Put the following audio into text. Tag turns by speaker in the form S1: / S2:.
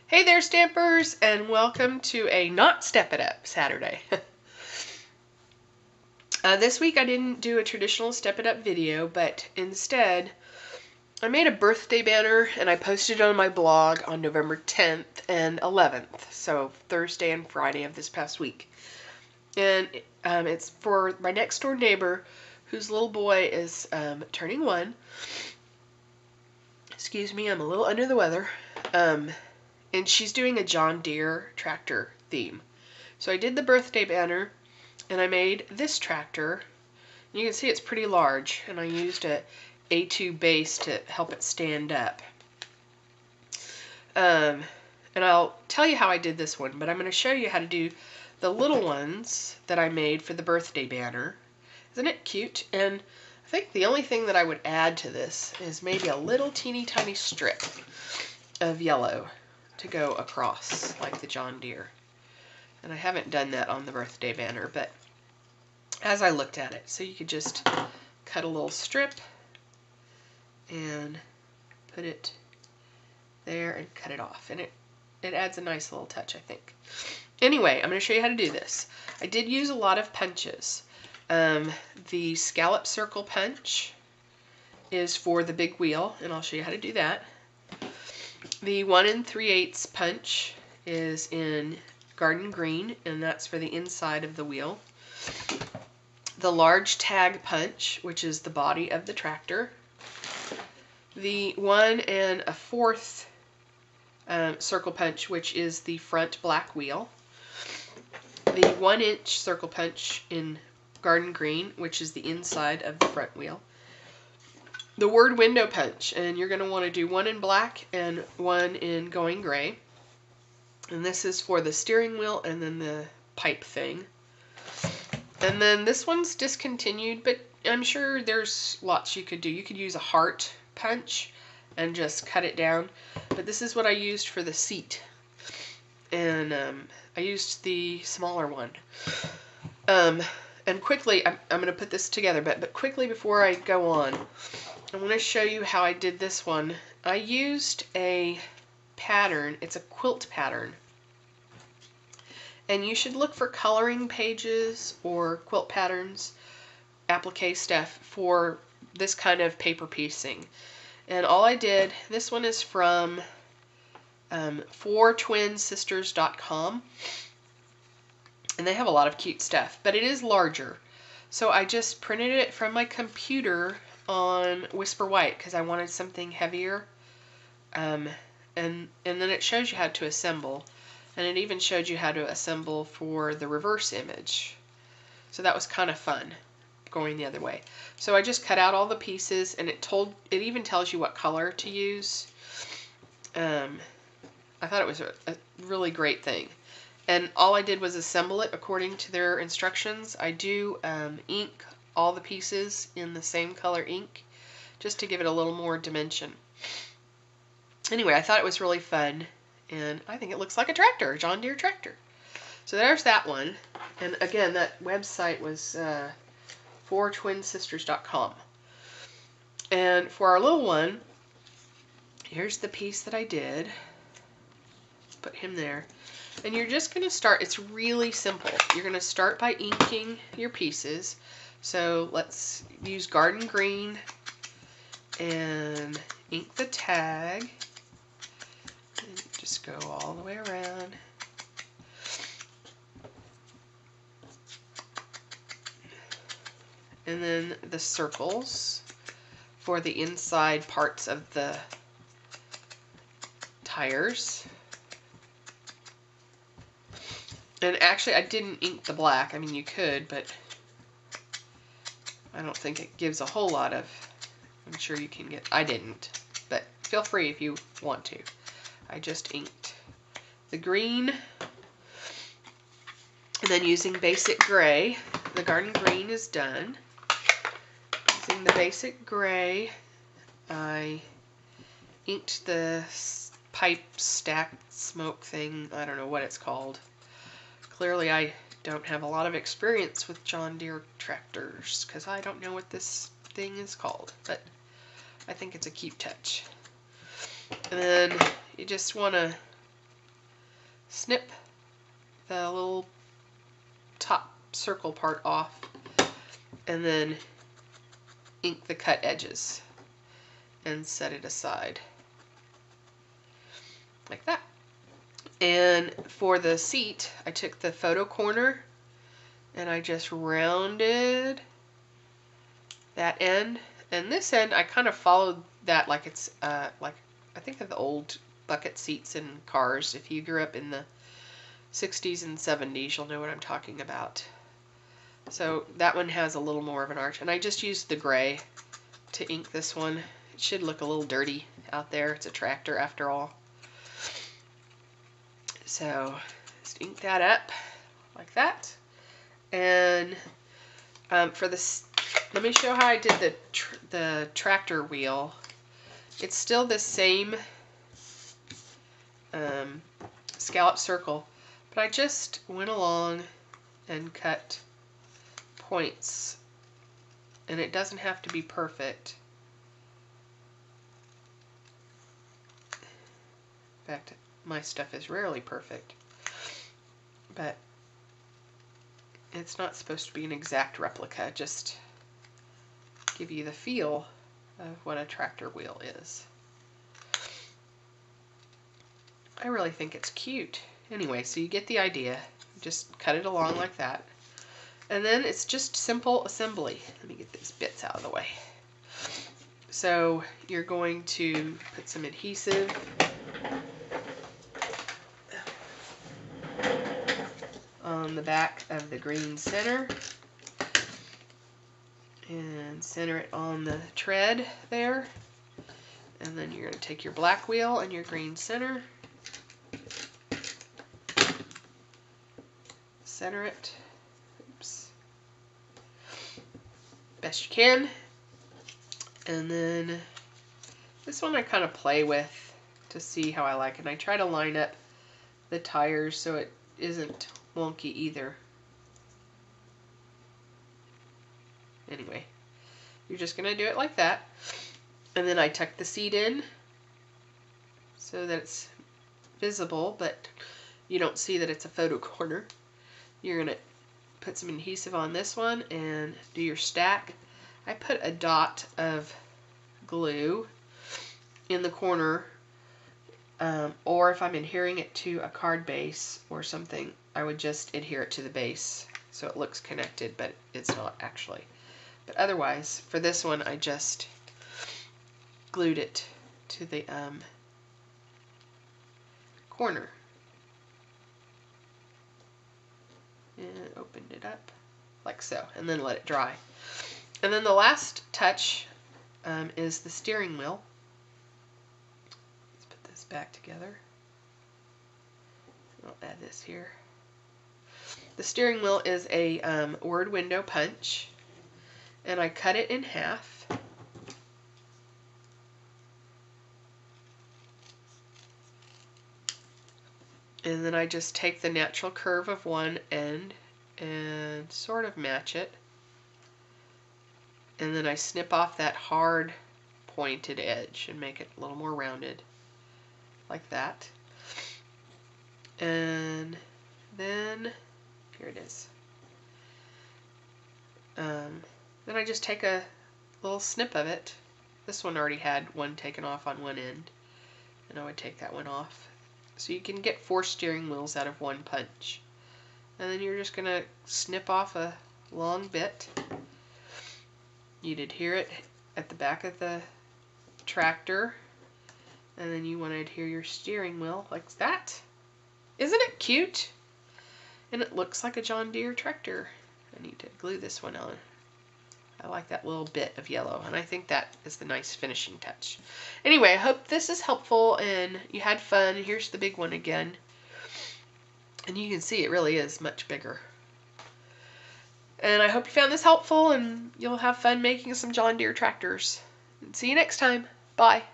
S1: Hey there, Stampers, and welcome to a not Step It Up Saturday. This week I didn't do a traditional Step It Up video, but instead I made a birthday banner and I posted it on my blog on November 10th and 11th, so Thursday and Friday of this past week. And it's for my next door neighbor whose little boy is turning 1. Excuse me, I'm a little under the weather. And she's doing a John Deere tractor theme. So I did the birthday banner, and I made this tractor. You can see it's pretty large, and I used a A2 base to help it stand up. And I'll tell you how I did this one, but I'm going to show you how to do the little ones that I made for the birthday banner. Isn't it cute? And I think the only thing that I would add to this is maybe a little teeny tiny strip of yellow to go across like the John Deere. And I haven't done that on the birthday banner, but as I looked at it, so you could just cut a little strip and put it there and cut it off, and it adds a nice little touch, I think. Anyway, I'm going to show you how to do this. I did use a lot of punches. The scallop circle punch is for the big wheel, and I'll show you how to do that. The 1 3/8 punch is in garden green, and that's for the inside of the wheel. The large tag punch, which is the body of the tractor. The 1 4/4 circle punch, which is the front black wheel. The 1-inch circle punch in garden green, which is the inside of the front wheel. The word window punch, and you're going to want to do 1 in black and 1 in going gray. And this is for the steering wheel and then the pipe thing. And then this one's discontinued, but I'm sure there's lots you could do. You could use a heart punch and just cut it down. But this is what I used for the seat. And I used the smaller one. And quickly, I'm going to put this together, but quickly before I go on, I want to show you how I did this one. I used a pattern. It's a quilt pattern. And you should look for coloring pages or quilt patterns, applique stuff for this kind of paper piecing. And all I did, this one is from 4twinsisters.com. And they have a lot of cute stuff, but it is larger. So I just printed it from my computer on Whisper White because I wanted something heavier. And then it shows you how to assemble. And it even showed you how to assemble for the reverse image. So that was kind of fun, going the other way. So I just cut out all the pieces, and it even tells you what color to use. I thought it was a really great thing. And all I did was assemble it according to their instructions. I do ink all the pieces in the same color ink just to give it a little more dimension. Anyway, I thought it was really fun, and I think it looks like a tractor, a John Deere tractor. So there's that one. And again, that website was 4twinsisters.com. And for our little one, here's the piece that I did. Put him there. And you're just going to start, it's really simple. You're going to start by inking your pieces. So let's use garden green and ink the tag. And just go all the way around. And then the circles for the inside parts of the tires. And actually, I didn't ink the black. I mean, you could, but I don't think it gives a whole lot of... I'm sure you can get... I didn't, but feel free if you want to. I just inked the green. And then using basic gray, the garden green is done. Using the basic gray, I inked the pipe stack smoke thing. I don't know what it's called. Clearly, I don't have a lot of experience with John Deere tractors because I don't know what this thing is called, but I think it's a cute touch. And then you just want to snip the little top circle part off, and then ink the cut edges and set it aside like that. And for the seat, I took the photo corner and I just rounded that end, and this end I kind of followed that like it's like I think of the old bucket seats in cars. If you grew up in the 60s and 70s, you'll know what I'm talking about. So that one has a little more of an arch, and I just used the gray to ink this one. It should look a little dirty out there. It's a tractor after all. So just ink that up like that. And for this, let me show how I did the tractor wheel. It's still the same scallop circle, but I just went along and cut points, and it doesn't have to be perfect. In fact, my stuff is rarely perfect, but it's not supposed to be an exact replica, just give you the feel of what a tractor wheel is. I really think it's cute. Anyway, so you get the idea. Just cut it along like that. And then it's just simple assembly. Let me get these bits out of the way. So you're going to put some adhesive on the back of the green center and center it on the tread there. And then you're going to take your black wheel and your green center, center it, oops, best you can. And then this one I kind of play with to see how I like it. And I try to line up the tires so it isn't wonky either. Anyway, you're just going to do it like that. And then I tuck the seat in so that it's visible, but you don't see that it's a photo corner. You're going to put some adhesive on this one and do your stack. I put a dot of glue in the corner, or if I'm adhering it to a card base or something, I would just adhere it to the base so it looks connected, but it's not actually. But otherwise, for this one, I just glued it to the corner and opened it up like so, and then let it dry. And then the last touch is the steering wheel. Let's put this back together. I'll add this here. The steering wheel is a word window punch, and I cut it in half. And then I just take the natural curve of one end and sort of match it. And then I snip off that hard pointed edge and make it a little more rounded, like that. And then, here it is. Then I just take a little snip of it. This one already had one taken off on one end, and I would take that one off. So you can get 4 steering wheels out of one punch. And then you're just going to snip off a long bit. You'd adhere it at the back of the tractor, and then you want to adhere your steering wheel like that. Isn't it cute? And it looks like a John Deere tractor. I need to glue this one on. I like that little bit of yellow, and I think that is the nice finishing touch. Anyway, I hope this is helpful and you had fun. Here's the big one again. And you can see it really is much bigger. And I hope you found this helpful and you'll have fun making some John Deere tractors. And see you next time. Bye.